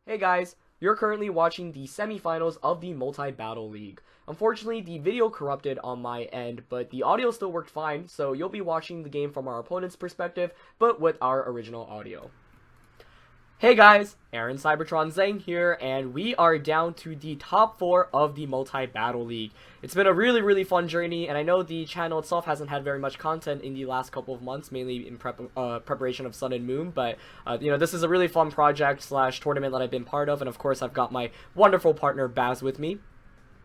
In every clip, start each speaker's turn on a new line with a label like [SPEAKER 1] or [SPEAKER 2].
[SPEAKER 1] Hey guys, you're currently watching the semifinals of the Multi-Battle League. Unfortunately, the video corrupted on my end, but the audio still worked fine, so you'll be watching the game from our opponent's perspective, but with our original audio. Hey guys, Aaron Cybertron Zhang here, and we are down to the top 4 of the Multi-Battle League. It's been a really fun journey, and I know the channel itself hasn't had very much content in the last couple of months, mainly in preparation of Sun and Moon, but this is a really fun project slash tournament that I've been part of, and of course I've got my wonderful partner Baz with me.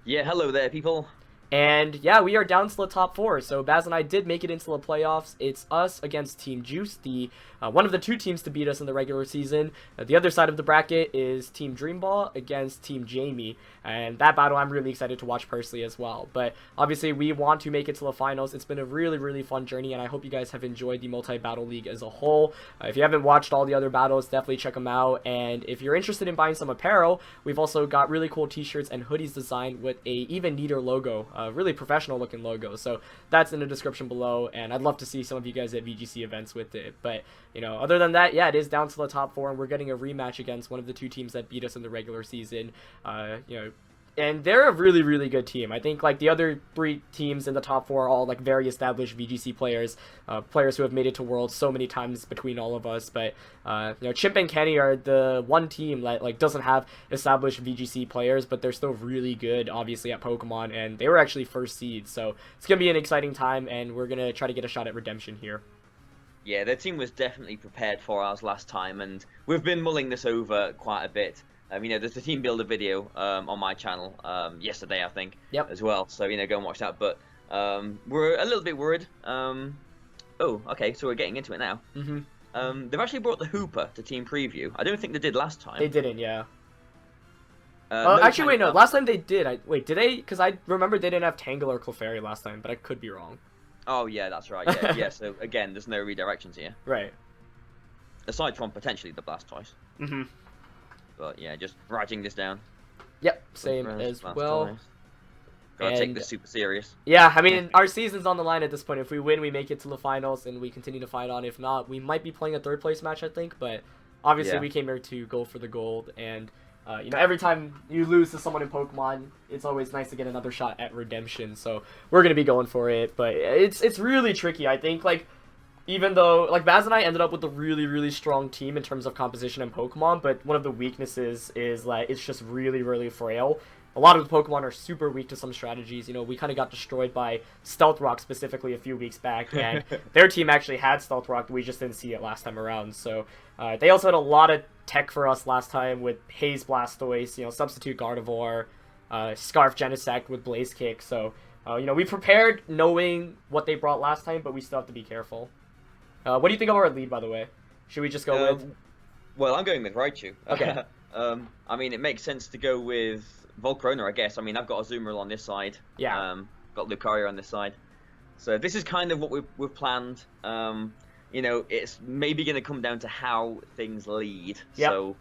[SPEAKER 2] Yeah, hello there, people.
[SPEAKER 1] And yeah, we are down to the top 4. So Baz and I did make it into the playoffs. It's us against Team Juice, the one of the 2 teams to beat us in the regular season. The other side of the bracket is Team Dreamball against Team Jamie, and that battle I'm really excited to watch personally as well. But obviously we want to make it to the finals. It's been a really fun journey, and I hope you guys have enjoyed the Multi-Battle League as a whole. If you haven't watched all the other battles, definitely check them out. And if you're interested in buying some apparel, we've also got really cool t-shirts and hoodies designed with a even neater logo. Really professional looking logo, so that's in the description below, and I'd love to see some of you guys at VGC events with it. But other than that, yeah, it is down to the top 4, and we're getting a rematch against one of the 2 teams that beat us in the regular season. And they're a really good team. I think like the other 3 teams in the top 4 are all like very established VGC players, players who have made it to Worlds so many times between all of us. But Chimp and Kenny are the one team that like doesn't have established VGC players, but they're still really good, obviously, at Pokemon, and they were actually first seed. So it's gonna be an exciting time, and we're gonna try to get a shot at redemption here.
[SPEAKER 2] Yeah, their team was definitely prepared for ours last time, and we've been mulling this over quite a bit. There's a team builder video on my channel yesterday, I think, as well. So, go and watch that. But we're a little bit worried. Oh, okay, so we're getting into it now. They've actually brought the Hooper to Team Preview. I don't think they did last time.
[SPEAKER 1] They didn't, yeah.
[SPEAKER 2] No,
[SPEAKER 1] actually, wait, no. Last time they did. Wait, did they? Because I remember they didn't have Tangle or Clefairy last time, but I could be wrong.
[SPEAKER 2] Oh, yeah, that's right. Yeah. So, again, there's no redirections here.
[SPEAKER 1] Right.
[SPEAKER 2] Aside from potentially the Blastoise. But yeah, just writing this down.
[SPEAKER 1] Yep, same as well.
[SPEAKER 2] Gotta take this super serious.
[SPEAKER 1] Yeah, I mean, our season's on the line at this point. If we win, we make it to the finals, and we continue to fight on. If not, we might be playing a 3rd place match, I think. But obviously, we came here to go for the gold. And every time you lose to someone in Pokemon, it's always nice to get another shot at redemption. So we're gonna be going for it. But it's really tricky. I think even though, like, Baz and I ended up with a really strong team in terms of composition and Pokemon, but one of the weaknesses is that it's just really frail. A lot of the Pokemon are super weak to some strategies. We kind of got destroyed by Stealth Rock specifically a few weeks back, and their team actually had Stealth Rock, we just didn't see it last time around. So they also had a lot of tech for us last time with Haze Blastoise, Substitute Gardevoir, Scarf Genesect with Blaze Kick. So, we prepared knowing what they brought last time, but we still have to be careful. What do you think of our lead, by the way? Should we just go with...
[SPEAKER 2] Well, I'm going with Raichu.
[SPEAKER 1] Okay.
[SPEAKER 2] I mean, it makes sense to go with Volcarona, I guess. I mean, I've got Azumarill on this side.
[SPEAKER 1] Yeah.
[SPEAKER 2] Got Lucario on this side. So this is kind of what we've planned. It's maybe going to come down to how things lead.
[SPEAKER 1] Yep.
[SPEAKER 2] So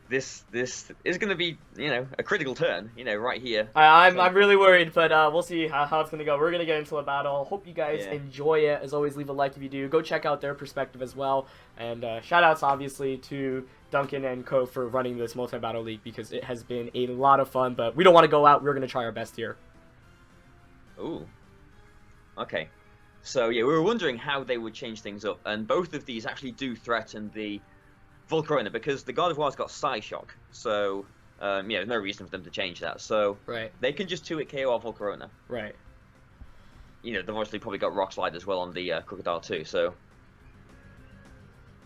[SPEAKER 2] this is going to be, a critical turn, right here.
[SPEAKER 1] I'm really worried, but we'll see how it's going to go. We're going to get into a battle. Hope you guys enjoy it. As always, leave a like if you do. Go check out their perspective as well. And shout-outs, obviously, to Duncan and Co. for running this Multi-Battle League, because it has been a lot of fun, but we don't want to go out. We're going to try our best here.
[SPEAKER 2] Ooh. Okay. So, yeah, we were wondering how they would change things up, and both of these actually do threaten the Volcarona, because the Gardevoir's got Psyshock, so there's no reason for them to change that. So they can just 2-hit KO our Volcarona.
[SPEAKER 1] Right.
[SPEAKER 2] They've obviously probably got Rock Slide as well on the Crocodile too. So,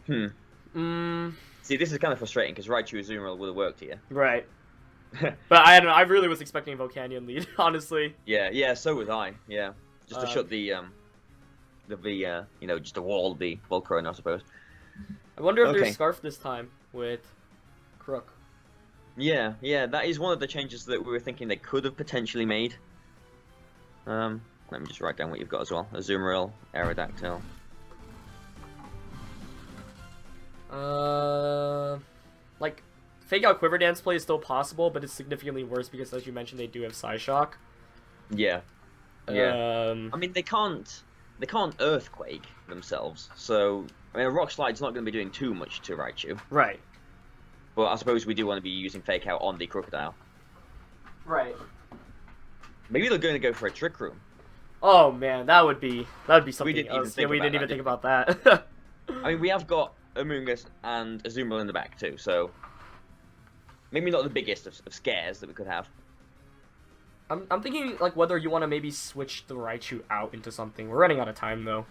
[SPEAKER 2] See, this is kind of frustrating because Raichu Azumarill would have worked here.
[SPEAKER 1] Right. But I don't know. I really was expecting a Volcanion lead, honestly.
[SPEAKER 2] Yeah. So was I. Yeah, just to shut just a wall the Volcarona, I suppose.
[SPEAKER 1] I wonder if there's Scarf this time with Crook.
[SPEAKER 2] Yeah, that is one of the changes that we were thinking they could have potentially made. Let me just write down what you've got as well. Azumarill, Aerodactyl.
[SPEAKER 1] Fake out Quiver Dance play is still possible, but it's significantly worse because, as you mentioned, they do have Psyshock.
[SPEAKER 2] Yeah. I mean, they can't Earthquake themselves, so I mean, a Rock Slide's not going to be doing too much to Raichu.
[SPEAKER 1] Right.
[SPEAKER 2] But I suppose we do want to be using Fake Out on the Crocodile.
[SPEAKER 1] Right.
[SPEAKER 2] Maybe they're going to go for a Trick Room.
[SPEAKER 1] Oh man, that would be something
[SPEAKER 2] We didn't even think
[SPEAKER 1] we
[SPEAKER 2] about
[SPEAKER 1] didn't even
[SPEAKER 2] that,
[SPEAKER 1] think about that.
[SPEAKER 2] I mean, we have got Amoongus and Azumarill in the back too, so maybe not the biggest of scares that we could have.
[SPEAKER 1] I'm thinking like whether you want to maybe switch the Raichu out into something. We're running out of time though.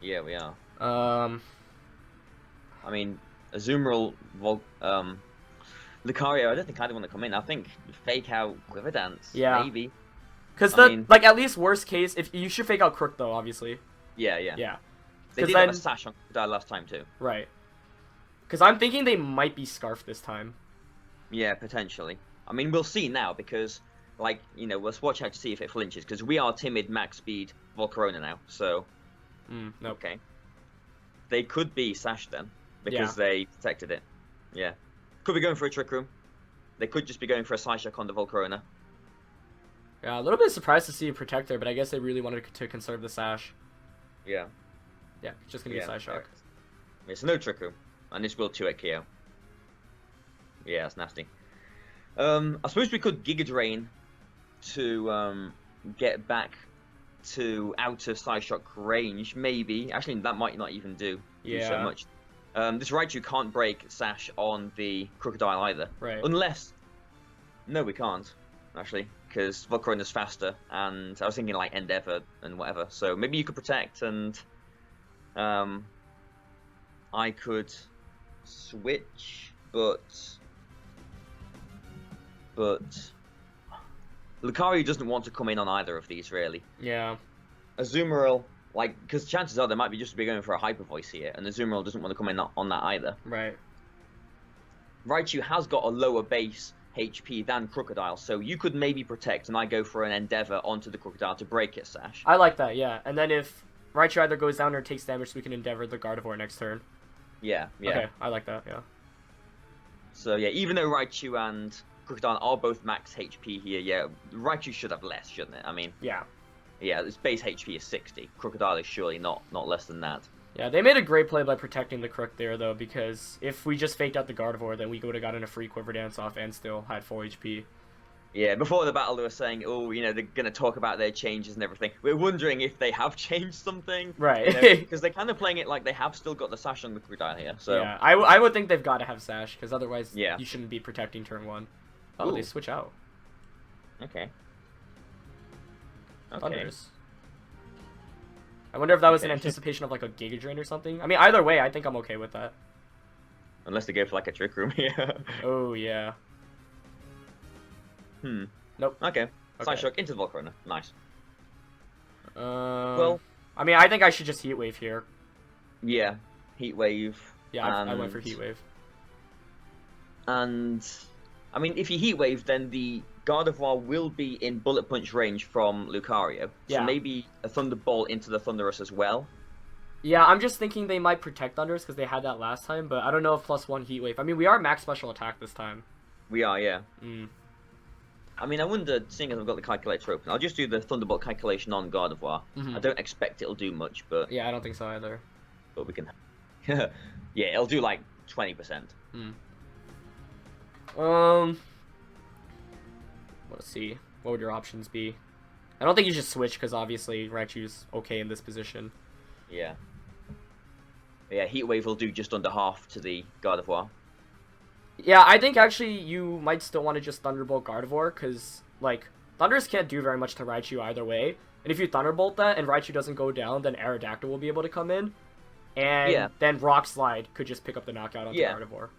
[SPEAKER 2] Yeah, we are.
[SPEAKER 1] I
[SPEAKER 2] mean, Azumarill, Lucario, I don't think I'd want to come in. I think Fake Out Quiver Dance,
[SPEAKER 1] yeah,
[SPEAKER 2] maybe.
[SPEAKER 1] Because like at least worst case, if you should Fake Out Crook though, obviously.
[SPEAKER 2] Yeah. They did
[SPEAKER 1] then,
[SPEAKER 2] have a Sash on Crocodile last time too.
[SPEAKER 1] Right. Because I'm thinking they might be Scarf this time.
[SPEAKER 2] Yeah, potentially. I mean, we'll see now because, like, we'll watch out to see if it flinches because we are timid max speed Volcarona now. So.
[SPEAKER 1] Nope.
[SPEAKER 2] Okay. They could be Sash then because they detected it. Yeah. Could be going for a Trick Room. They could just be going for a Psyshock on the Volcarona.
[SPEAKER 1] Yeah, a little bit surprised to see a Protector, but I guess they really wanted to conserve the Sash.
[SPEAKER 2] Yeah.
[SPEAKER 1] Yeah, just gonna be a Psyshock.
[SPEAKER 2] It's no Trick Room, and this will 2-8 KO. Yeah, that's nasty. I suppose we could Giga Drain to get back to out of Psyshock range, maybe. Actually, that might not even do so much. This Raichu can't break Sash on the Crocodile either.
[SPEAKER 1] Right.
[SPEAKER 2] Unless... No, we can't, actually, because Volcarona's faster, and I was thinking, like, Endeavor and whatever. So maybe you could Protect, and I could switch, but Lucario doesn't want to come in on either of these, really.
[SPEAKER 1] Yeah.
[SPEAKER 2] Azumarill, like, because chances are they might be just be going for a Hyper Voice here, and Azumarill doesn't want to come in on that either.
[SPEAKER 1] Right.
[SPEAKER 2] Raichu has got a lower base HP than Crocodile, so you could maybe Protect, and I go for an Endeavor onto the Crocodile to break its Sash.
[SPEAKER 1] I like that, yeah. And then if Raichu either goes down or takes damage, we can Endeavor the Gardevoir next turn.
[SPEAKER 2] Yeah.
[SPEAKER 1] Okay, I like that, yeah.
[SPEAKER 2] So, yeah, even though Raichu and Crocodile are both max HP here, yeah, Raichu should have less, shouldn't it? I mean...
[SPEAKER 1] Yeah.
[SPEAKER 2] Yeah, its base HP is 60. Crocodile is surely not less than that.
[SPEAKER 1] Yeah, they made a great play by protecting the Crook there, though, because if we just faked out the Gardevoir, then we would have gotten a free Quiver Dance off and still had full HP.
[SPEAKER 2] Yeah, before the battle they were saying, oh, they're going to talk about their changes and everything. We're wondering if they have changed something.
[SPEAKER 1] Right.
[SPEAKER 2] Because they're kind of playing it like they have still got the Sash on the Crocodile here. So.
[SPEAKER 1] Yeah, I would think they've got to have Sash, because otherwise
[SPEAKER 2] you
[SPEAKER 1] shouldn't be protecting turn 1. Oh, they switch out.
[SPEAKER 2] Okay.
[SPEAKER 1] Thunders. I wonder if that was an anticipation of like a Giga Drain or something. I mean, either way, I think I'm okay with that.
[SPEAKER 2] Unless they go for like a Trick Room here.
[SPEAKER 1] Oh, yeah. Nope.
[SPEAKER 2] Okay. Psyshock into the Volcarona. Nice.
[SPEAKER 1] Well, I mean, I think I should just Heat Wave here.
[SPEAKER 2] Yeah. Heat Wave.
[SPEAKER 1] Yeah, I went for Heat Wave.
[SPEAKER 2] And, I mean, if you Heat Wave, then the Gardevoir will be in Bullet Punch range from Lucario.
[SPEAKER 1] Yeah.
[SPEAKER 2] So maybe a Thunderbolt into the Thundurus as well.
[SPEAKER 1] Yeah, I'm just thinking they might protect Thundurus because they had that last time, but I don't know if +1 Heat Wave. I mean, we are max special attack this time.
[SPEAKER 2] We are, yeah. I mean, I wonder, seeing as I've got the calculator open, I'll just do the Thunderbolt calculation on Gardevoir. I don't expect it'll do much, but...
[SPEAKER 1] Yeah, I don't think so either.
[SPEAKER 2] But we can... yeah, it'll do like 20%.
[SPEAKER 1] Let's see. What would your options be? I don't think you should switch because obviously Raichu's okay in this position.
[SPEAKER 2] Yeah. Yeah, Heat Wave will do just under half to the Gardevoir.
[SPEAKER 1] Yeah, I think actually you might still want to just Thunderbolt Gardevoir because, like, Thundurus can't do very much to Raichu either way. And if you Thunderbolt that and Raichu doesn't go down, then Aerodactyl will be able to come in. And then Rock Slide could just pick up the knockout onto Gardevoir.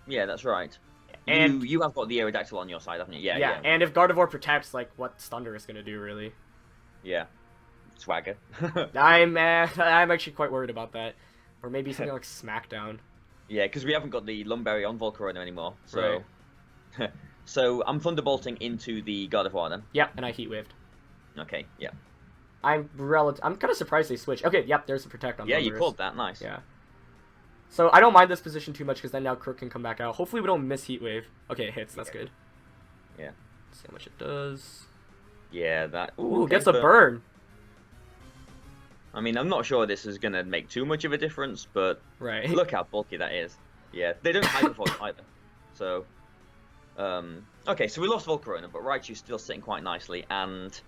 [SPEAKER 2] Yeah, that's right.
[SPEAKER 1] And
[SPEAKER 2] you have got the Aerodactyl on your side, haven't you? Yeah.
[SPEAKER 1] And if Gardevoir protects, like, what's Thundurus gonna do, really?
[SPEAKER 2] Yeah. Swagger.
[SPEAKER 1] I'm actually quite worried about that. Or maybe something like Smackdown.
[SPEAKER 2] Yeah, because we haven't got the Lumberry on Volcarona anymore. So, so I'm Thunderbolting into the Gardevoir then.
[SPEAKER 1] Yep, and I Heat Waved.
[SPEAKER 2] Okay, yeah.
[SPEAKER 1] I'm kind of surprised they switched. Okay, yep, there's a Protect on Thunderous.
[SPEAKER 2] Yeah, you called that. Nice.
[SPEAKER 1] Yeah. So I don't mind this position too much because then now Crook can come back out. Hopefully we don't miss Heat Wave. Okay, it hits. That's good.
[SPEAKER 2] Yeah.
[SPEAKER 1] Let's see how much it does.
[SPEAKER 2] Yeah, that...
[SPEAKER 1] Ooh, okay, gets a burn.
[SPEAKER 2] I mean, I'm not sure this is going to make too much of a difference, but look how bulky that is. Yeah, they don't Hyper Voice either. So, okay, so we lost Volcarona, but Raichu's still sitting quite nicely, and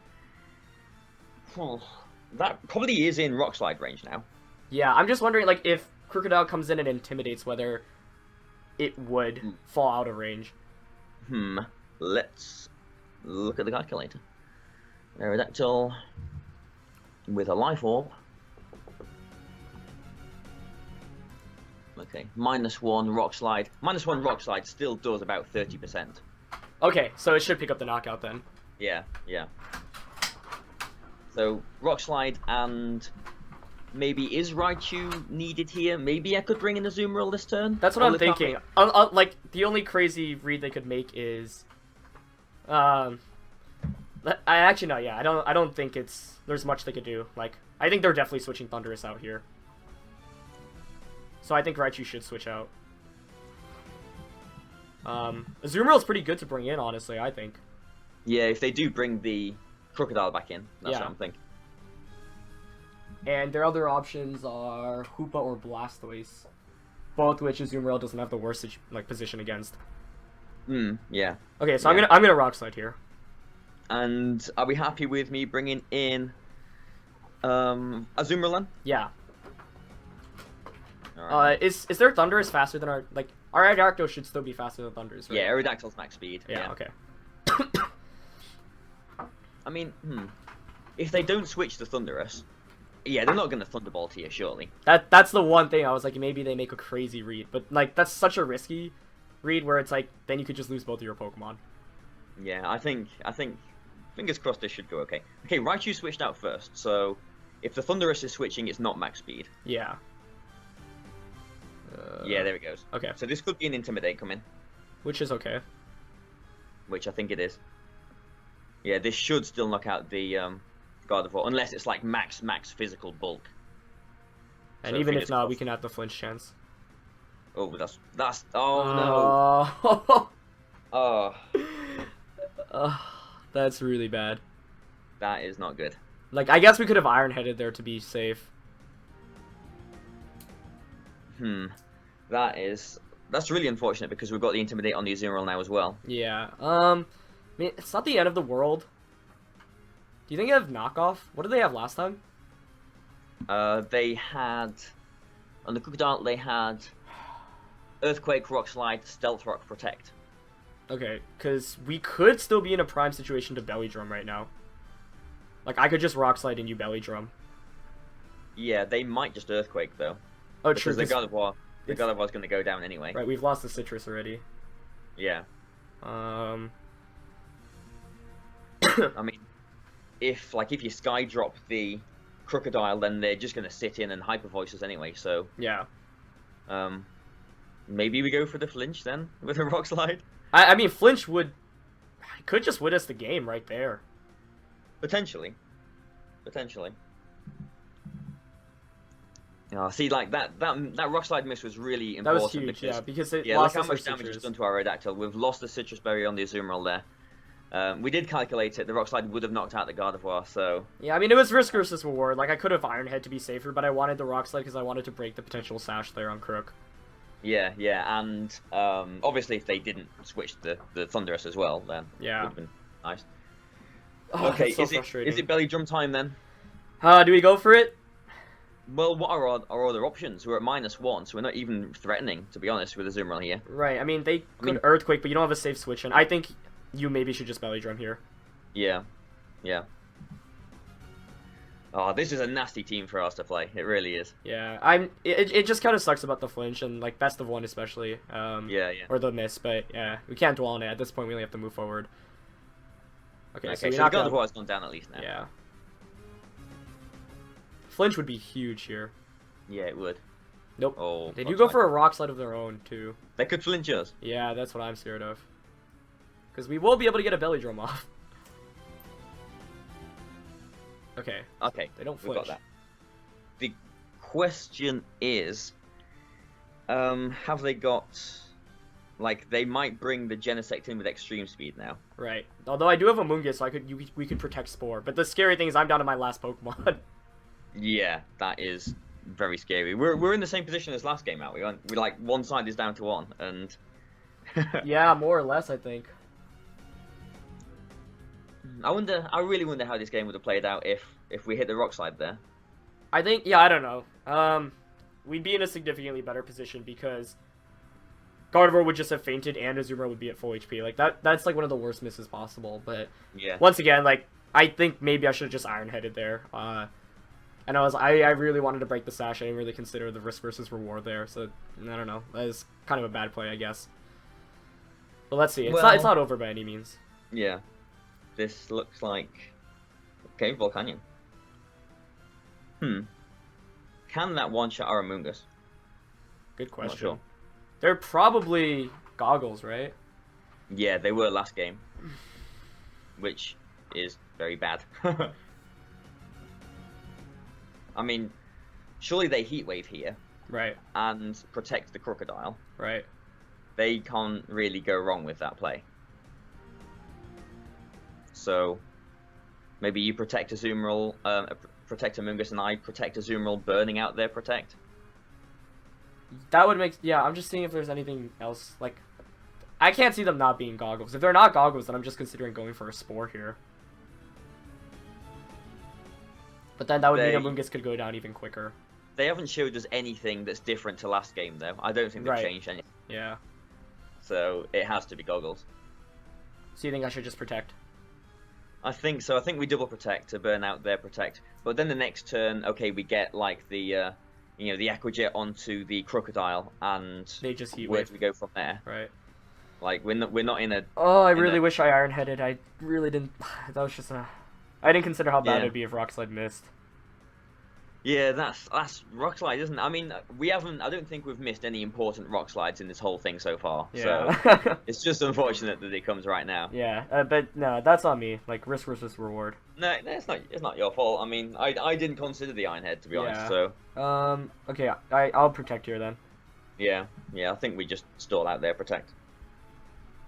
[SPEAKER 2] that probably is in Rock Slide range now.
[SPEAKER 1] Yeah, I'm just wondering, like, if Crocodile comes in and intimidates, whether it would fall out of range.
[SPEAKER 2] Let's look at the calculator. Aerodactyl with a Life Orb. Okay, -1 Rock Slide. -1 Rock Slide still does about 30%.
[SPEAKER 1] Okay, so it should pick up the knockout then.
[SPEAKER 2] Yeah, yeah. So, Rock Slide and maybe is Raichu needed here? Maybe I could bring in a Azumarill this turn?
[SPEAKER 1] That's what I'm thinking. Like, the only crazy read they could make is... I actually, no, yeah, I don't think there's much they could do. Like, I think they're definitely switching Thundurus out here. So I think Raichu should switch out. Azumarill's pretty good to bring in, honestly, I think.
[SPEAKER 2] Yeah, if they do bring the Crocodile back in, that's
[SPEAKER 1] Yeah.
[SPEAKER 2] what I'm thinking.
[SPEAKER 1] And their other options are Hoopa or Blastoise, both which Azumarill doesn't have the worst position against.
[SPEAKER 2] Yeah.
[SPEAKER 1] Okay, so
[SPEAKER 2] Yeah.
[SPEAKER 1] I'm gonna Rock Slide here.
[SPEAKER 2] And are we happy with me bringing in Azumarill?
[SPEAKER 1] Yeah.
[SPEAKER 2] Alright.
[SPEAKER 1] Is their Thundurus faster than our Aerodactyl should still be faster than Thundurus, right?
[SPEAKER 2] Yeah, Aerodactyl's max speed.
[SPEAKER 1] Yeah. Okay.
[SPEAKER 2] I mean, if they don't switch the Thundurus, yeah, they're not going to Thunderbolt here, surely.
[SPEAKER 1] That's the one thing I was like, maybe they make a crazy read, but like that's such a risky read where it's like then you could just lose both of your Pokemon.
[SPEAKER 2] Yeah, I think fingers crossed this should go okay. Okay, Raichu switched out first, so if the Thundurus is switching, it's not max speed.
[SPEAKER 1] Yeah.
[SPEAKER 2] Yeah, there it goes.
[SPEAKER 1] Okay.
[SPEAKER 2] So this could be an Intimidate coming.
[SPEAKER 1] Which is okay.
[SPEAKER 2] Which I think it is. Yeah, this should still knock out the Gardevoir, unless it's like max physical bulk.
[SPEAKER 1] And
[SPEAKER 2] So
[SPEAKER 1] even if
[SPEAKER 2] fingers
[SPEAKER 1] not,
[SPEAKER 2] crossed.
[SPEAKER 1] we can have the flinch chance.
[SPEAKER 2] Oh, that's oh no. Oh,
[SPEAKER 1] That's really bad.
[SPEAKER 2] that is not good.
[SPEAKER 1] Like, I guess we could have Iron Headed there to be safe.
[SPEAKER 2] That's really unfortunate because we've got the Intimidate on the Azumarill now as well.
[SPEAKER 1] Yeah. I mean, it's not the end of the world. Do you think they have knockoff? What did they have last time?
[SPEAKER 2] They had on the Crocodile they had Earthquake, Rock Slide, Stealth Rock, Protect.
[SPEAKER 1] Okay, because we could still be in a prime situation to Belly Drum right now. Like, I could just Rock Slide and you Belly Drum.
[SPEAKER 2] Yeah, they might just Earthquake though.
[SPEAKER 1] Oh, true.
[SPEAKER 2] Because the Gardevoir's going to go down anyway.
[SPEAKER 1] Right, we've lost the Citrus already.
[SPEAKER 2] Yeah.
[SPEAKER 1] I
[SPEAKER 2] mean, if you Sky Drop the Crocodile, then they're just going to sit in and Hyper Voices anyway. So
[SPEAKER 1] yeah.
[SPEAKER 2] Maybe we go for the flinch then with a Rock Slide.
[SPEAKER 1] I mean, flinch could just win us the game right there.
[SPEAKER 2] Potentially. See, like that Rock Slide miss was really important.
[SPEAKER 1] That was huge,
[SPEAKER 2] because,
[SPEAKER 1] yeah, because it
[SPEAKER 2] look
[SPEAKER 1] lost
[SPEAKER 2] how
[SPEAKER 1] us
[SPEAKER 2] much
[SPEAKER 1] our
[SPEAKER 2] damage it's
[SPEAKER 1] Citrus.
[SPEAKER 2] done to our Aerodactyl. We've lost the Citrus Berry on the Azumarill there. We did calculate it. The Rock Slide would have knocked out the Gardevoir, so...
[SPEAKER 1] Yeah, I mean, it was risk versus reward. Like, I could have Iron Head to be safer, but I wanted the Rock Slide because I wanted to break the potential Sash there on Crook.
[SPEAKER 2] Yeah, and obviously if they didn't switch the Thundurus as well, then
[SPEAKER 1] Yeah.
[SPEAKER 2] it would have been nice.
[SPEAKER 1] Oh,
[SPEAKER 2] Okay,
[SPEAKER 1] that's so frustrating.
[SPEAKER 2] is it Belly Drum time then?
[SPEAKER 1] Do we go for it?
[SPEAKER 2] Well, what are our other options? We're at -1, so we're not even threatening, to be honest, with Azumarill here.
[SPEAKER 1] Right, I mean, they could Earthquake, but you don't have a safe switch, and I think you maybe should just Belly Drum here.
[SPEAKER 2] Yeah. Oh, this is a nasty team for us to play. It really is.
[SPEAKER 1] Yeah, it just kind of sucks about the flinch, and, like, best of one especially.
[SPEAKER 2] Yeah.
[SPEAKER 1] Or the miss, but, yeah, we can't dwell on it. At this point, we only have to move forward. Okay, so
[SPEAKER 2] so
[SPEAKER 1] we
[SPEAKER 2] the
[SPEAKER 1] knock out...
[SPEAKER 2] Gardevoir's gone down at least now.
[SPEAKER 1] Yeah. Flinch would be huge here.
[SPEAKER 2] Yeah, it would.
[SPEAKER 1] Nope.
[SPEAKER 2] Oh,
[SPEAKER 1] They do go for a Rock Slide of their own, too.
[SPEAKER 2] They could flinch us.
[SPEAKER 1] Yeah, that's what I'm scared of. Because we will be able to get a Belly Drum off. Okay.
[SPEAKER 2] Okay,
[SPEAKER 1] They don't
[SPEAKER 2] we've got
[SPEAKER 1] flinch.
[SPEAKER 2] that. The question is, have they got... Like, they might bring the Genesect in with extreme speed now.
[SPEAKER 1] Right. Although I do have a Mungus, so we could protect Spore. But the scary thing is I'm down to my last Pokemon.
[SPEAKER 2] Yeah, that is very scary. We're in the same position as last game, aren't we? We like one side is down to 1, and
[SPEAKER 1] Yeah, more or less, I think.
[SPEAKER 2] I really wonder how this game would have played out if we hit the rock slide there.
[SPEAKER 1] I think, yeah, I don't know. We'd be in a significantly better position because Gardevoir would just have fainted and Azumarill would be at full HP. Like, that's like one of the worst misses possible. But
[SPEAKER 2] yeah,
[SPEAKER 1] once again, like, I think maybe I should have just Iron-Headed there. And I really wanted to break the sash. I didn't really consider the risk versus reward there. So, I don't know. That is kind of a bad play, I guess. But let's see. It's not over by any means.
[SPEAKER 2] Yeah. This looks like... Okay, Volcanion. Can that one-shot our Amoonguss?
[SPEAKER 1] Good question.
[SPEAKER 2] I'm not sure.
[SPEAKER 1] They're probably goggles, right?
[SPEAKER 2] Yeah, they were last game. Which is very bad. I mean, surely they Heat Wave here.
[SPEAKER 1] Right.
[SPEAKER 2] And protect the Crocodile.
[SPEAKER 1] Right.
[SPEAKER 2] They can't really go wrong with that play. So, maybe you protect Azumarill, protect Amoonguss, and I protect Azumarill, burning out their protect.
[SPEAKER 1] That would make... Yeah, I'm just seeing if there's anything else. Like, I can't see them not being goggles. If they're not goggles, then I'm just considering going for a Spore here. But then that would mean Amoonguss could go down even quicker.
[SPEAKER 2] They haven't showed us anything that's different to last game, though. I don't think they've changed anything.
[SPEAKER 1] Yeah.
[SPEAKER 2] So, it has to be goggles.
[SPEAKER 1] So you think I should just protect?
[SPEAKER 2] I think so. I think we double protect to burn out their protect. But then the next turn, okay, we get like the, the Aqua Jet onto the Crocodile, and
[SPEAKER 1] they just Heat
[SPEAKER 2] where
[SPEAKER 1] Wave.
[SPEAKER 2] do we go from there?
[SPEAKER 1] Right.
[SPEAKER 2] Like we're not in a.
[SPEAKER 1] Oh, I really wish I Iron-Headed. I really didn't. That was just a. I didn't consider how bad it'd be if Rock Slide missed.
[SPEAKER 2] Yeah, that's Rock Slide, isn't it? I mean, we haven't. I don't think we've missed any important Rock Slides in this whole thing so far.
[SPEAKER 1] Yeah.
[SPEAKER 2] So it's just unfortunate that it comes right now.
[SPEAKER 1] Yeah, but no, that's on me. Like risk versus reward.
[SPEAKER 2] No, it's not. It's not your fault. I mean, I didn't consider the Iron Head, to be honest. So.
[SPEAKER 1] Okay, I'll protect here then.
[SPEAKER 2] Yeah. I think we just stall out there, protect.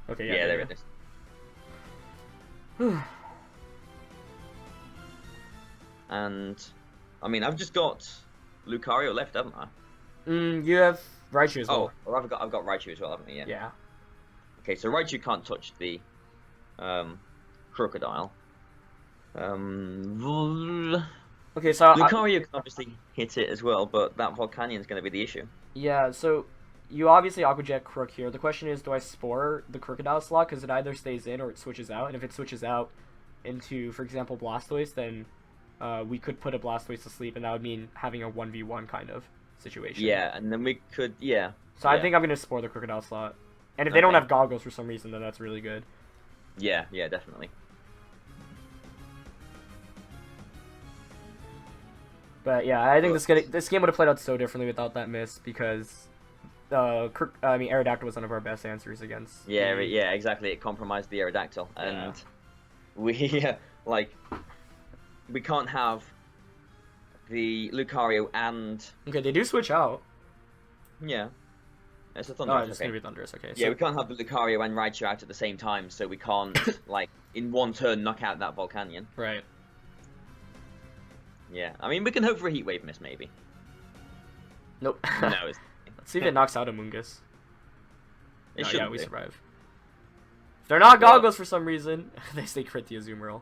[SPEAKER 1] Okay.
[SPEAKER 2] Yeah, there it is. And. I mean, I've just got Lucario left, haven't I?
[SPEAKER 1] You have Raichu as well.
[SPEAKER 2] Oh, I've got Raichu as well, haven't I? Yeah.
[SPEAKER 1] Yeah.
[SPEAKER 2] Okay, so Raichu can't touch the Crocodile.
[SPEAKER 1] Okay, so
[SPEAKER 2] Lucario can obviously hit it as well, but that Volcanion's going to be the issue.
[SPEAKER 1] Yeah, so you obviously Aqua Jet Crook here. The question is, do I Spore the Crocodile slot because it either stays in or it switches out? And if it switches out into, for example, Blastoise, then we could put a Blastoise to sleep, and that would mean having a 1v1 kind of situation.
[SPEAKER 2] Yeah, and then we could,
[SPEAKER 1] So I think I'm going to Spore the Crocodile slot. And if they don't have goggles for some reason, then that's really good.
[SPEAKER 2] Yeah, definitely.
[SPEAKER 1] But yeah, I think this game would have played out so differently without that miss, because Aerodactyl was one of our best answers against.
[SPEAKER 2] Yeah, exactly. It compromised the Aerodactyl, and we we can't have the Lucario and...
[SPEAKER 1] Okay, they do switch out.
[SPEAKER 2] Yeah. It's a Thundurus.
[SPEAKER 1] Oh, it's going to be Thundurus, okay.
[SPEAKER 2] Yeah, we can't have the Lucario and Raichu out at the same time, so we can't, in one turn, knock out that Volcanion.
[SPEAKER 1] Right.
[SPEAKER 2] Yeah, I mean, we can hope for a Heat Wave miss, maybe.
[SPEAKER 1] Nope.
[SPEAKER 2] No,
[SPEAKER 1] Let's see if it knocks out Amoonguss.
[SPEAKER 2] Yeah,
[SPEAKER 1] we survive. If they're not goggles for some reason, they stay crit the Azumarill.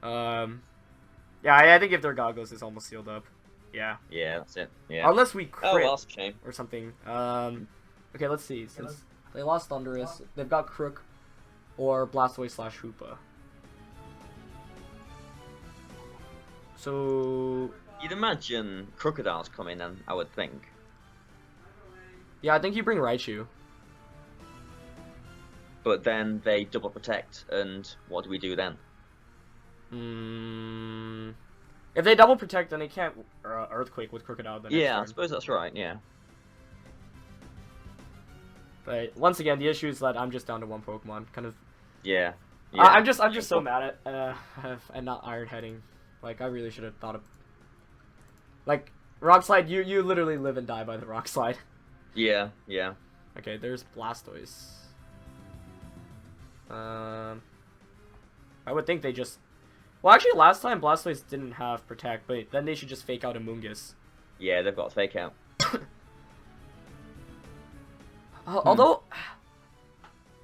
[SPEAKER 1] Yeah, I think if they're goggles, it's almost sealed up. Yeah.
[SPEAKER 2] Yeah, that's it. Yeah.
[SPEAKER 1] Unless we crit
[SPEAKER 2] that's a shame.
[SPEAKER 1] or something. Okay, let's see. Since they lost Thundurus, they've got Crook or Blastoise / Hoopa. So...
[SPEAKER 2] You'd imagine Crocodiles come in, and I would think.
[SPEAKER 1] Yeah, I think you bring Raichu.
[SPEAKER 2] But then they double protect, and what do we do then?
[SPEAKER 1] If they double protect, then they can't Earthquake with Crocodile.
[SPEAKER 2] I suppose that's right, yeah.
[SPEAKER 1] But once again, the issue is that I'm just down to one Pokemon. Kind of.
[SPEAKER 2] Yeah.
[SPEAKER 1] I'm just so mad at and not Iron Heading. Like, I really should have thought of... Like, Rock Slide, you literally live and die by the Rock Slide.
[SPEAKER 2] Yeah.
[SPEAKER 1] Okay, there's Blastoise. I would think they just... Well, actually, last time Blastoise didn't have Protect, but then they should just fake out Amoonguss.
[SPEAKER 2] Yeah, they've got fake out.
[SPEAKER 1] Although...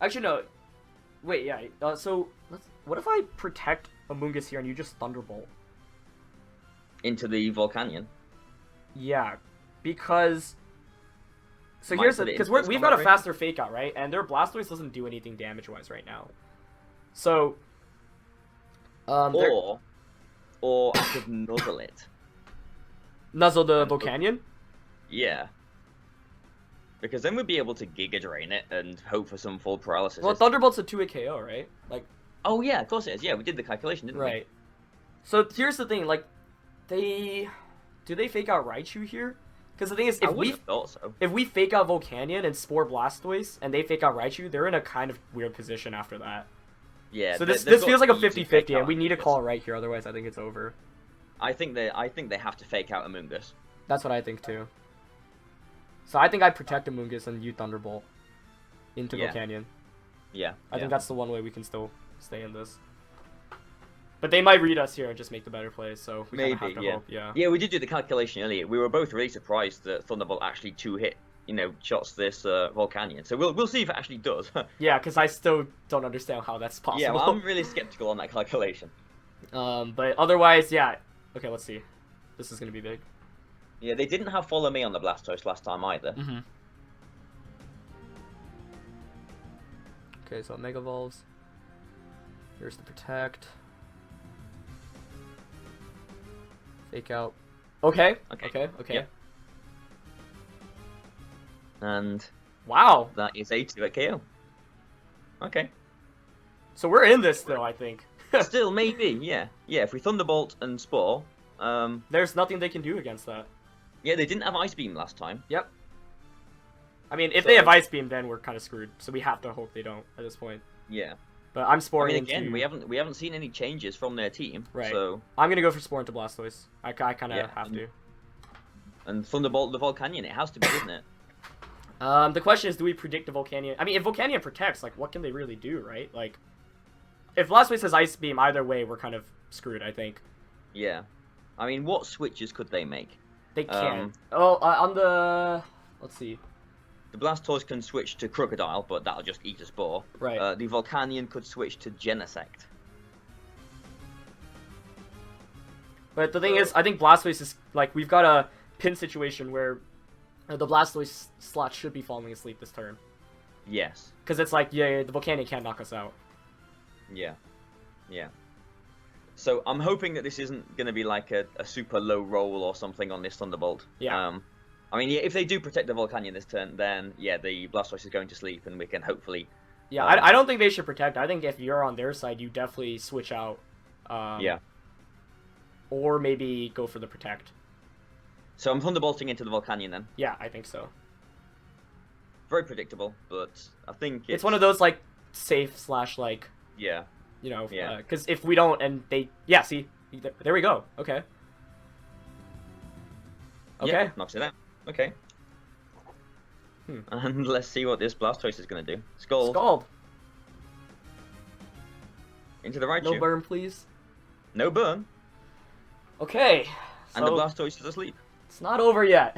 [SPEAKER 1] Actually, no. Wait, yeah. So, what if I protect Amoongus here and you just Thunderbolt?
[SPEAKER 2] Into the Volcanion?
[SPEAKER 1] Yeah, because... So here's the... Because we've got a faster Fake Out, right? And their Blastoise doesn't do anything damage-wise right now. So...
[SPEAKER 2] or I could Nuzzle it.
[SPEAKER 1] Nuzzle the Volcanion?
[SPEAKER 2] Yeah. Because then we'd be able to Giga Drain it and hope for some full paralysis.
[SPEAKER 1] Well, Thunderbolt's a 2-hit KO, right? Like...
[SPEAKER 2] Oh yeah, of course it is. Yeah, we did the calculation, didn't we?
[SPEAKER 1] Right. So here's the thing, like... Do they Fake Out Raichu here? Because the thing is, if we Fake Out Volcanion and Spore Blastoise, and they Fake Out Raichu, they're in a kind of weird position after that.
[SPEAKER 2] Yeah.
[SPEAKER 1] So this feels like a 50-50, and we need to call it right here, otherwise I think it's over.
[SPEAKER 2] I think they have to Fake Out Amoongus.
[SPEAKER 1] That's what I think too. So I think I protect Amoongus and you Thunderbolt into Volcanion.
[SPEAKER 2] Yeah.
[SPEAKER 1] I think that's the one way we can still stay in this. But they might read us here and just make the better play, so we kind of have to hope, yeah.
[SPEAKER 2] Yeah, we did do the calculation earlier. We were both really surprised that Thunderbolt actually 2-hit, shots this Volcanion. So we'll see if it actually does.
[SPEAKER 1] Yeah, because I still don't understand how that's possible.
[SPEAKER 2] Yeah, well, I'm really skeptical on that calculation.
[SPEAKER 1] But otherwise, yeah. Okay, let's see. This is going to be big.
[SPEAKER 2] Yeah, they didn't have Follow Me on the Blastoise last time either.
[SPEAKER 1] Mm-hmm. Okay, so Mega Evolves. Here's the Protect. Fake Out. Okay.
[SPEAKER 2] Yep. And
[SPEAKER 1] wow,
[SPEAKER 2] that is a 2-hit KO. Okay.
[SPEAKER 1] So we're in this though, I think.
[SPEAKER 2] Still, maybe, yeah. Yeah, if we Thunderbolt and Spore,
[SPEAKER 1] there's nothing they can do against that.
[SPEAKER 2] Yeah, they didn't have Ice Beam last time.
[SPEAKER 1] Yep. I mean, if they have Ice Beam, then we're kind of screwed. So we have to hope they don't at this point.
[SPEAKER 2] Yeah.
[SPEAKER 1] But I'm Sporing
[SPEAKER 2] again, we haven't seen any changes from their team.
[SPEAKER 1] Right.
[SPEAKER 2] So
[SPEAKER 1] I'm gonna go for Spore into Blastoise. I kind of have to.
[SPEAKER 2] And Thunderbolt the Volcanion, it has to be, doesn't it?
[SPEAKER 1] The question is, do we predict the Volcanion? I mean, if Volcanion protects, like, what can they really do, right? Like, if Blastoise has Ice Beam, either way, we're kind of screwed, I think.
[SPEAKER 2] Yeah. I mean, what switches could they make?
[SPEAKER 1] They can. On the... Let's see.
[SPEAKER 2] The Blastoise can switch to Crocodile, but that'll just eat a Spore.
[SPEAKER 1] Right.
[SPEAKER 2] The Volcanion could switch to Genesect.
[SPEAKER 1] But the thing is, I think Blastoise is, like, we've got a pin situation where the Blastoise slot should be falling asleep this turn.
[SPEAKER 2] Yes.
[SPEAKER 1] Because it's like, yeah, the Volcanion can't knock us out.
[SPEAKER 2] Yeah. Yeah. So I'm hoping that this isn't going to be like a super low roll or something on this Thunderbolt.
[SPEAKER 1] Yeah.
[SPEAKER 2] I mean, yeah, if they do protect the Volcanion this turn, then, yeah, the Blastoise is going to sleep, and we can hopefully...
[SPEAKER 1] Yeah, I don't think they should protect. I think if you're on their side, you definitely switch out.
[SPEAKER 2] Yeah.
[SPEAKER 1] Or maybe go for the protect.
[SPEAKER 2] So I'm Thunderbolting into the Volcanion, then?
[SPEAKER 1] Yeah, I think so.
[SPEAKER 2] Very predictable, but I think
[SPEAKER 1] it's one of those, like, safe / like...
[SPEAKER 2] Yeah.
[SPEAKER 1] You know,
[SPEAKER 2] yeah.
[SPEAKER 1] Because if we don't, and they... Yeah, see? There we go. Okay. Okay.
[SPEAKER 2] Yeah, knocks it out. Okay. And let's see what this Blastoise is going to do. Scald.
[SPEAKER 1] Scald.
[SPEAKER 2] Into the Raichu.
[SPEAKER 1] No burn, please.
[SPEAKER 2] No burn.
[SPEAKER 1] Okay.
[SPEAKER 2] And the Blastoise is asleep.
[SPEAKER 1] It's not over yet.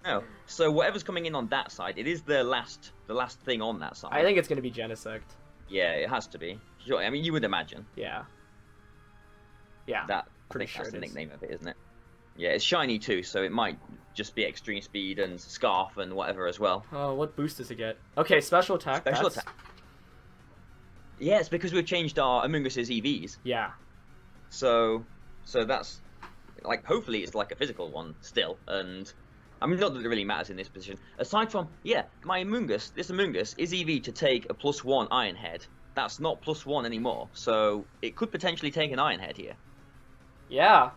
[SPEAKER 2] No. So whatever's coming in on that side, it is the last thing on that side.
[SPEAKER 1] I think it's going to be Genesect.
[SPEAKER 2] Yeah, it has to be. Sure. I mean, you would imagine.
[SPEAKER 1] Yeah. Yeah.
[SPEAKER 2] That's the nickname of it, isn't it? Yeah, it's shiny too, so it might just be extreme speed and scarf and whatever as well.
[SPEAKER 1] Oh, what boost does it get? Okay, special attack.
[SPEAKER 2] Special attack. Yeah, it's because we've changed our Amoongus's EVs.
[SPEAKER 1] Yeah.
[SPEAKER 2] So that's like, hopefully it's like a physical one still, and I mean, not that it really matters in this position. Aside from, yeah, this Amoongus is EV to take a +1 Iron Head. That's not +1 anymore, so it could potentially take an Iron Head here.
[SPEAKER 1] Yeah.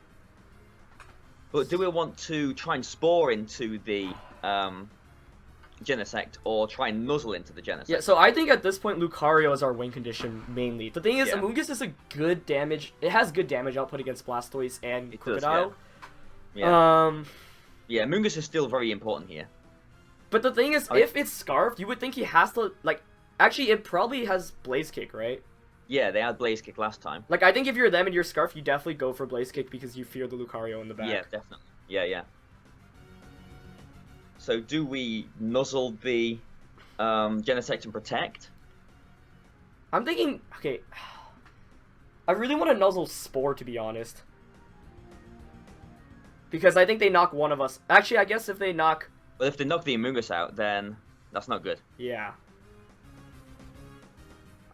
[SPEAKER 2] But do we want to try and Spore into the Genesect, or try and Nuzzle into the Genesect?
[SPEAKER 1] Yeah, so I think at this point Lucario is our win condition mainly. The thing is, Amoongus is a good damage. It has good damage output against Blastoise and Crocodile.
[SPEAKER 2] Yeah. Yeah, Amoongus is still very important here.
[SPEAKER 1] But the thing is, if it's Scarf, you would think he has to, like... Actually, it probably has Blaze Kick, right?
[SPEAKER 2] Yeah, they had Blaze Kick last time.
[SPEAKER 1] Like, I think if you're them and you're Scarf, you definitely go for Blaze Kick because you fear the Lucario in the back.
[SPEAKER 2] Yeah, definitely. Yeah. So do we Nuzzle the Genesect and Protect?
[SPEAKER 1] I'm thinking, okay, I really want to nuzzle Spore, to be honest. Because I think they knock one of us. Actually, I guess if they knock...
[SPEAKER 2] Well, if they knock the Amoonguss out, then that's not good.
[SPEAKER 1] Yeah.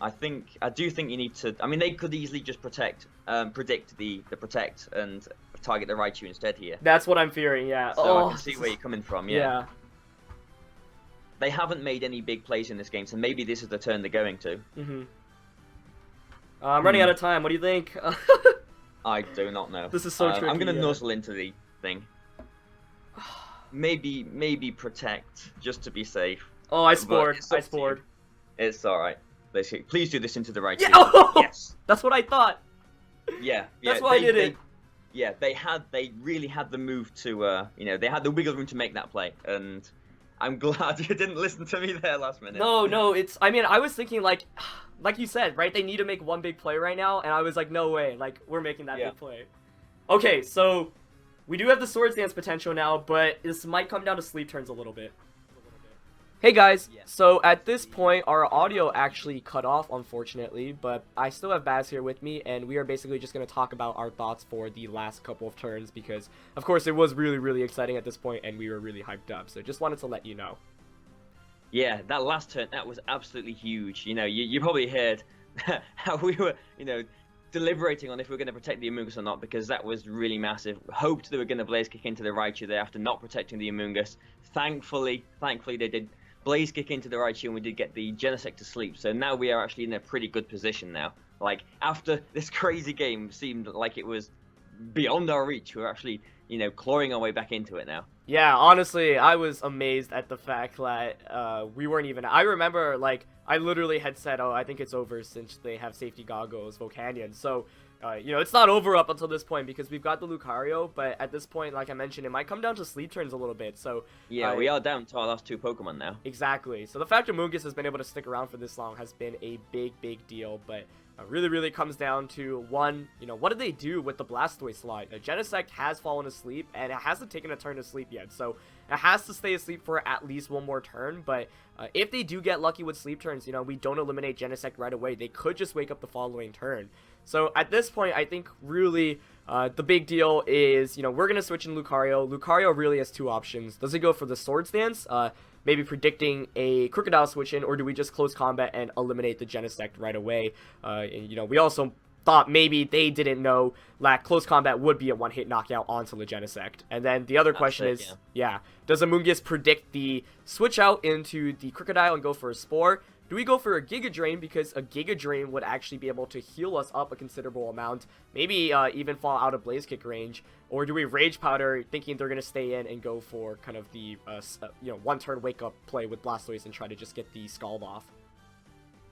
[SPEAKER 2] I do think you need to... I mean, they could easily just predict the protect and target the Raichu instead here.
[SPEAKER 1] That's what I'm fearing, yeah.
[SPEAKER 2] So I can see where you're coming from, yeah.
[SPEAKER 1] Yeah.
[SPEAKER 2] They haven't made any big plays in this game, so maybe this is the turn they're going to.
[SPEAKER 1] Mm-hmm. I'm running out of time. What do you think?
[SPEAKER 2] I do not know.
[SPEAKER 1] This is so tricky.
[SPEAKER 2] I'm going to nuzzle into the thing. Maybe protect, just to be safe.
[SPEAKER 1] Oh, I spored. I spored.
[SPEAKER 2] It's alright. Please do this into the right.
[SPEAKER 1] Yeah. Oh!
[SPEAKER 2] Yes.
[SPEAKER 1] That's what I thought.
[SPEAKER 2] Yeah.
[SPEAKER 1] That's why I did it.
[SPEAKER 2] Yeah, they really had the move to, they had the wiggle room to make that play, and I'm glad you didn't listen to me there last minute.
[SPEAKER 1] No, I mean, I was thinking, like you said, right, they need to make one big play right now, and I was like, no way, like, we're making that big play. Okay, so, we do have the Swords Dance potential now, but this might come down to sleep turns a little bit. Hey guys, so at this point, our audio actually cut off, unfortunately, but I still have Baz here with me, and we are basically just going to talk about our thoughts for the last couple of turns, because, of course, it was really, really exciting at this point, and we were really hyped up, so just wanted to let you know.
[SPEAKER 2] Yeah, that last turn, that was absolutely huge. You probably heard how we were, deliberating on if we were going to protect the Amoonguss or not, because that was really massive. Hoped they were going to Blaze Kick into the Raichu there after not protecting the Amoonguss. Thankfully, they did Blaze Kick into the Raichu, and we did get the Genesect to sleep. So now we are actually in a pretty good position now. Like, after this crazy game seemed like it was beyond our reach, we're actually, clawing our way back into it now.
[SPEAKER 1] Yeah, honestly, I was amazed at the fact that we weren't even... I remember, like, I literally had said, oh, I think it's over since they have safety goggles, Volcanion. So, it's not over up until this point because we've got the Lucario, but at this point, like I mentioned, it might come down to sleep turns a little bit. So
[SPEAKER 2] yeah, we are down to our last two Pokemon now.
[SPEAKER 1] Exactly. So the fact that Amoonguss has been able to stick around for this long has been a big deal, but really, really comes down to, one, what did they do with the Blastoise slot? Genesect has fallen asleep, and it hasn't taken a turn to sleep yet, so it has to stay asleep for at least one more turn, but if they do get lucky with sleep turns, we don't eliminate Genesect right away. They could just wake up the following turn. So at this point, I think really the big deal is, we're going to switch in Lucario. Lucario really has two options. Does it go for the Swords Dance? Maybe predicting a Crocodile switch in, or do we just close combat and eliminate the Genesect right away? We also thought maybe they didn't know that close combat would be a one-hit knockout onto the Genesect. And then the other question is, does Amoonguss predict the switch out into the Crocodile and go for a Spore? Do we go for a Giga Drain, because a Giga Drain would actually be able to heal us up a considerable amount, maybe even fall out of Blaze Kick range? Or do we Rage Powder, thinking they're going to stay in and go for kind of the, one-turn wake-up play with Blastoise and try to just get the Scald off?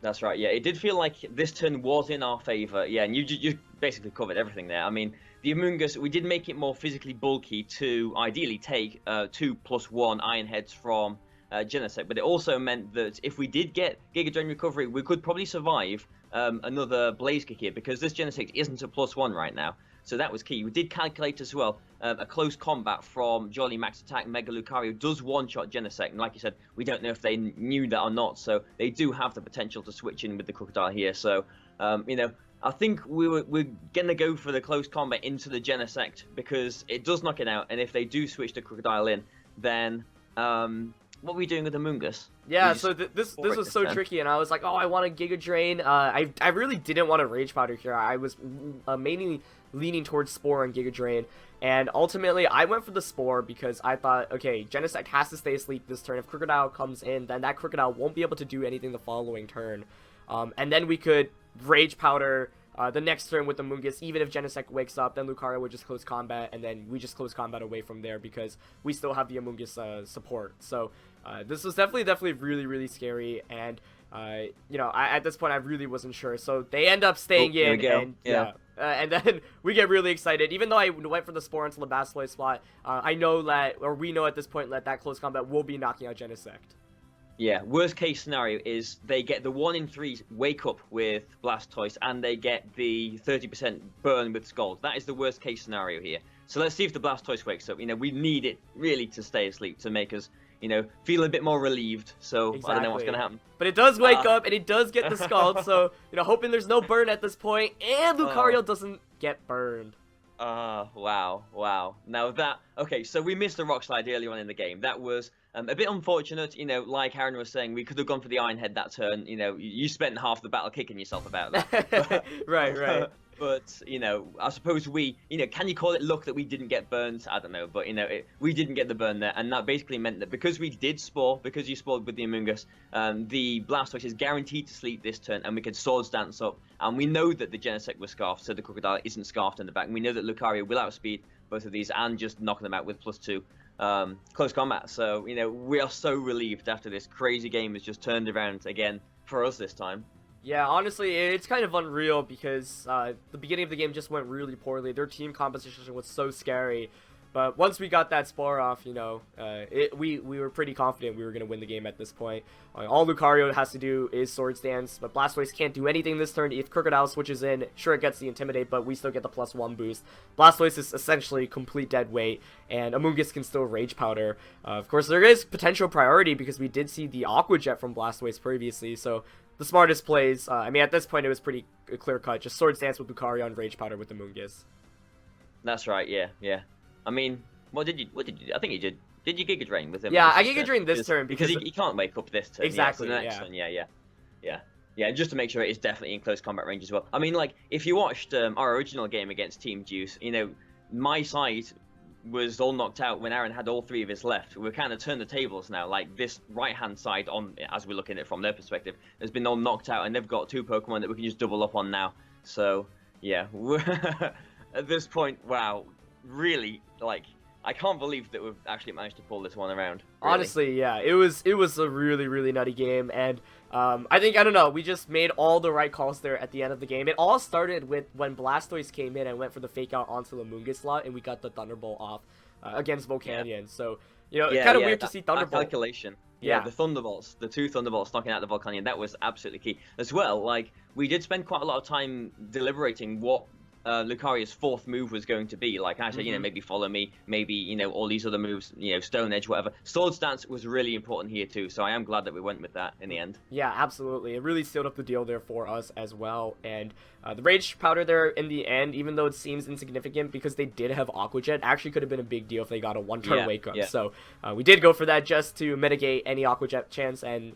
[SPEAKER 2] That's right, yeah. It did feel like this turn was in our favor. Yeah, and you basically covered everything there. I mean, the Amoonguss, we did make it more physically bulky to ideally take 2+1 Iron Heads from Genesect, but it also meant that if we did get Giga Drain recovery, we could probably survive another Blaze Kick here, because this Genesect isn't a +1 right now. So that was key. We did calculate as well a close combat from Jolly Max Attack. Mega Lucario does one-shot Genesect, and like you said, we don't know if they knew that or not, so they do have the potential to switch in with the Crocodile here. So, I think we're going to go for the close combat into the Genesect, because it does knock it out, and if they do switch the Crocodile in, then... what are we doing with the Amoonguss?
[SPEAKER 1] Yeah, so this was so tricky, and I was like, oh, I want a Giga Drain. I really didn't want a Rage Powder here. I was mainly leaning towards Spore and Giga Drain, and ultimately I went for the Spore because I thought, okay, Genesect has to stay asleep this turn. If Crocodile comes in, then that Crocodile won't be able to do anything the following turn, and then we could Rage Powder the next turn with the Amoonguss. Even if Genesect wakes up, then Lucario would just close combat, and then we just close combat away from there because we still have the Amoonguss support. So this was definitely really scary, and at this point I really wasn't sure. So they end up staying in, and and then we get really excited. Even though I went for the Spore into the Blastoise slot, I know that, or we know at this point, that close combat will be knocking out Genesect.
[SPEAKER 2] Yeah, worst case scenario is they get the 1 in 3 wake up with Blastoise, and they get the 30% burn with Scald. That is the worst case scenario here. So let's see if the Blastoise wakes up. We need it really to stay asleep to make us, feeling a bit more relieved. So
[SPEAKER 1] Exactly.
[SPEAKER 2] I don't know what's gonna happen.
[SPEAKER 1] But it does wake up, and it does get the scald, so, hoping there's no burn at this point, and Lucario doesn't get burned.
[SPEAKER 2] Wow. Now okay, so we missed the rock slide earlier on in the game. That was a bit unfortunate, like Aaron was saying, we could have gone for the Iron Head that turn. You spent half the battle kicking yourself about that.
[SPEAKER 1] Right.
[SPEAKER 2] But, I suppose can you call it luck that we didn't get burned? I don't know, but, we didn't get the burn there, and that basically meant that because we did spore, because you spored with the Amoonguss, the Blastoise is guaranteed to sleep this turn, and we can Swords Dance up, and we know that the Genesect was scarfed, so the Crocodile isn't scarfed in the back, and we know that Lucario will outspeed both of these, and just knocking them out with +2 close combat. So, we are so relieved after this crazy game has just turned around again for us this time.
[SPEAKER 1] Yeah, honestly, it's kind of unreal because the beginning of the game just went really poorly. Their team composition was so scary. But once we got that spore off, we were pretty confident we were going to win the game at this point. All Lucario has to do is Swords Dance, but Blastoise can't do anything this turn. If Crocodile switches in, sure, it gets the Intimidate, but we still get the +1 boost. Blastoise is essentially complete dead weight, and Amoonguss can still Rage Powder. Of course, there is potential priority because we did see the Aqua Jet from Blastoise previously, so the smartest plays, at this point it was pretty clear-cut. Just Swords Dance with Lucario and Rage Powder with Amoonguss.
[SPEAKER 2] That's right, yeah. What did you? I think you did. Did you Giga Drain with him?
[SPEAKER 1] Yeah, I Giga Drain this turn because
[SPEAKER 2] he can't wake up this turn.
[SPEAKER 1] Exactly.
[SPEAKER 2] Yeah, so the next turn, yeah. Just to make sure it is definitely in close combat range as well. If you watched our original game against Team Juice, my side was all knocked out when Aaron had all 3 of his left. We're kind of turned the tables now. Like this right-hand side, as we're looking at it from their perspective, has been all knocked out, and they've got 2 Pokemon that we can just double up on now. So yeah, at this point, wow, really, I can't believe that we've actually managed to pull this one around. Really.
[SPEAKER 1] Honestly, yeah, it was a really, really nutty game, and I don't know, we just made all the right calls there at the end of the game. It all started with when Blastoise came in and went for the fake out onto the Amoonguss slot, and we got the Thunderbolt off against Volcanion. Yeah. So, it's kind of weird to see Thunderbolt.
[SPEAKER 2] That calculation. Yeah, the Thunderbolts, the 2 Thunderbolts knocking out the Volcanion, that was absolutely key. As well, we did spend quite a lot of time deliberating what Lucario's 4th move was going to be. Actually, maybe Follow Me, maybe, all these other moves, Stone Edge, whatever. Swords Dance was really important here too, so I am glad that we went with that in the end.
[SPEAKER 1] Yeah, absolutely. It really sealed up the deal there for us as well, and the Rage Powder there in the end, even though it seems insignificant because they did have Aqua Jet, actually could have been a big deal if they got a 1-turn wake up. Yeah. So we did go for that just to mitigate any Aqua Jet chance, and,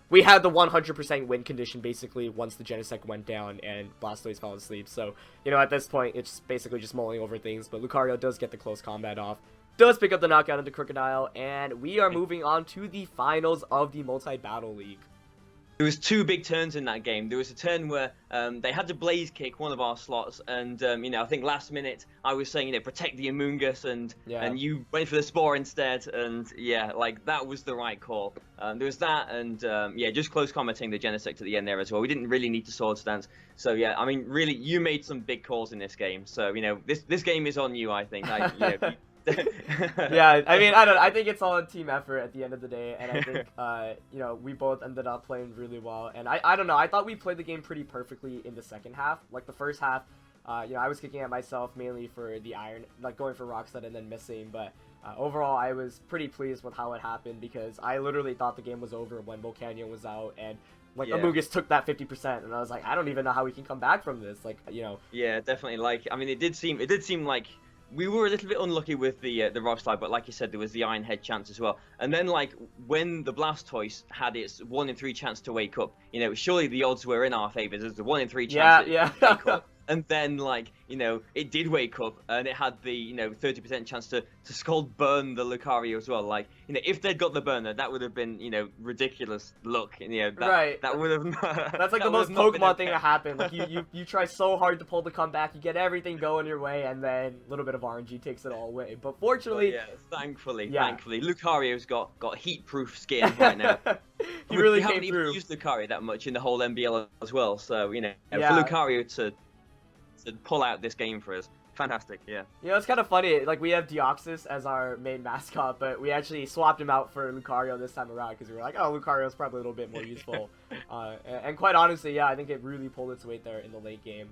[SPEAKER 1] we had the 100% win condition basically once the Genesect went down and Blastoise fell asleep. So, at this point, it's basically just mulling over things. But Lucario does get the close combat off, does pick up the knockout into Crocodile, and we are moving on to the finals of the Multi-Battle League.
[SPEAKER 2] There was 2 big turns in that game. There was a turn where they had to Blaze Kick one of our slots, and I think last minute I was saying, protect the Amoonguss, and you went for the Spore instead, and that was the right call. There was that, and just close combating the Genesect at the end there as well. We didn't really need to Swords Dance, so yeah, really, you made some big calls in this game. So this game is on you, I think.
[SPEAKER 1] Yeah, I think it's all a team effort at the end of the day, and I think we both ended up playing really well, and I don't know, I thought we played the game pretty perfectly in the second half. The first half, I was kicking at myself mainly for the iron, going for Rock Slide and then missing, but overall I was pretty pleased with how it happened because I literally thought the game was over when Volcanion was out, and Amoonguss took that 50%, and I was like, I don't even know how we can come back from this,
[SPEAKER 2] Yeah, definitely, it did seem like we were a little bit unlucky with the Rock Slide, but like you said, there was the Iron Head chance as well. And then, when the Blastoise had its 1 in 3 chance to wake up, surely the odds were in our favor. There's a 1 in 3 chance to wake up. And then, it did wake up, and it had the, 30% chance to Scald Burn the Lucario as well. If they'd got the burner, that would have been, ridiculous luck.
[SPEAKER 1] Right.
[SPEAKER 2] That would have...
[SPEAKER 1] That's the most Pokemon thing to happen. You try so hard to pull the comeback, you get everything going your way, and then a little bit of RNG takes it all away. But fortunately...
[SPEAKER 2] thankfully, Lucario's got heat-proof skin right now.
[SPEAKER 1] He really
[SPEAKER 2] we haven't
[SPEAKER 1] came
[SPEAKER 2] even
[SPEAKER 1] through.
[SPEAKER 2] used Lucario that much in the whole MBL as well, so, for Lucario to pull out this game for us. Fantastic, yeah.
[SPEAKER 1] It's kind of funny. We have Deoxys as our main mascot, but we actually swapped him out for Lucario this time around because we were like, oh, Lucario's probably a little bit more useful. And quite honestly, I think it really pulled its weight there in the late game,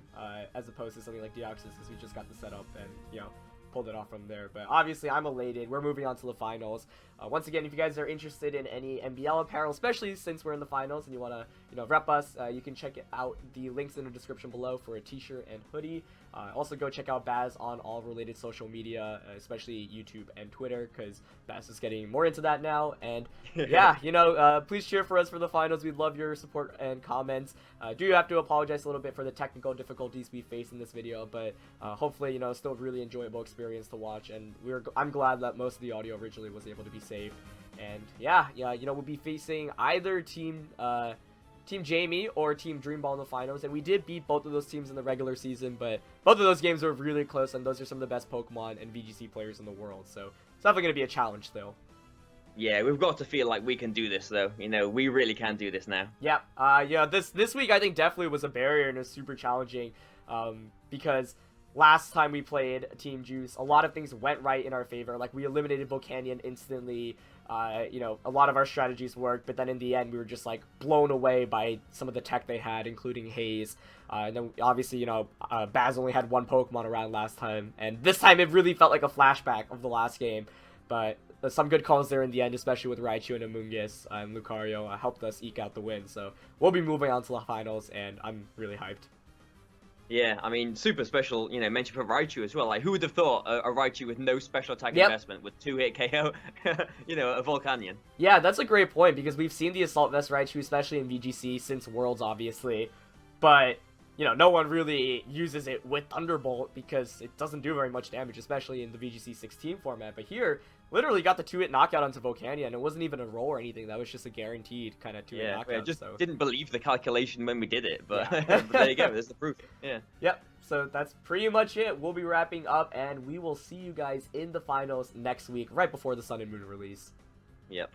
[SPEAKER 1] as opposed to something like Deoxys because we just got the setup and, pulled it off from there. But obviously, I'm elated. We're moving on to the finals. Once again, if you guys are interested in any MBL apparel, especially since we're in the finals and you want to, rep us, you can check out the links in the description below for a t-shirt and hoodie. Also, go check out Baz on all related social media, especially YouTube and Twitter, because Baz is getting more into that now. And yeah, please cheer for us for the finals. We'd love your support and comments. Do have to apologize a little bit for the technical difficulties we faced in this video, but hopefully, still a really enjoyable experience to watch. And I'm glad that most of the audio originally was able to be saved. And yeah, we'll be facing either Team Jamie or Team Dreamball in the finals, and we did beat both of those teams in the regular season, but both of those games were really close, and those are some of the best Pokemon and VGC players in the world, so it's definitely going to be a challenge still.
[SPEAKER 2] Yeah, we've got to feel like we can do this, though. We really can do this now.
[SPEAKER 1] Yeah. This week I think definitely was a barrier and it was super challenging, because last time we played Team Juice, a lot of things went right in our favor. Like, we eliminated Volcanion instantly. A lot of our strategies worked, but then in the end, we were just, like, blown away by some of the tech they had, including Haze. And then, obviously, Baz only had one Pokemon around last time, and this time it really felt like a flashback of the last game. But some good calls there in the end, especially with Raichu and Amoonguss and Lucario helped us eke out the win. So we'll be moving on to the finals, and I'm really hyped.
[SPEAKER 2] Yeah, I mean, super special, mention for Raichu as well. Like, who would have thought a Raichu with no special attack investment with 2-hit KO, a Volcanion?
[SPEAKER 1] Yeah, that's a great point, because we've seen the Assault Vest Raichu, especially in VGC, since Worlds, obviously. But, no one really uses it with Thunderbolt, because it doesn't do very much damage, especially in the VGC 16 format. But here, literally got the 2-hit knockout onto Volcanion, and it wasn't even a roll or anything. That was just a guaranteed kind of 2-hit knockout.
[SPEAKER 2] I just didn't believe the calculation when we did it, but, but there you go, there's the proof. Yeah.
[SPEAKER 1] Yep, so that's pretty much it. We'll be wrapping up, and we will see you guys in the finals next week, right before the Sun and Moon release.
[SPEAKER 2] Yep.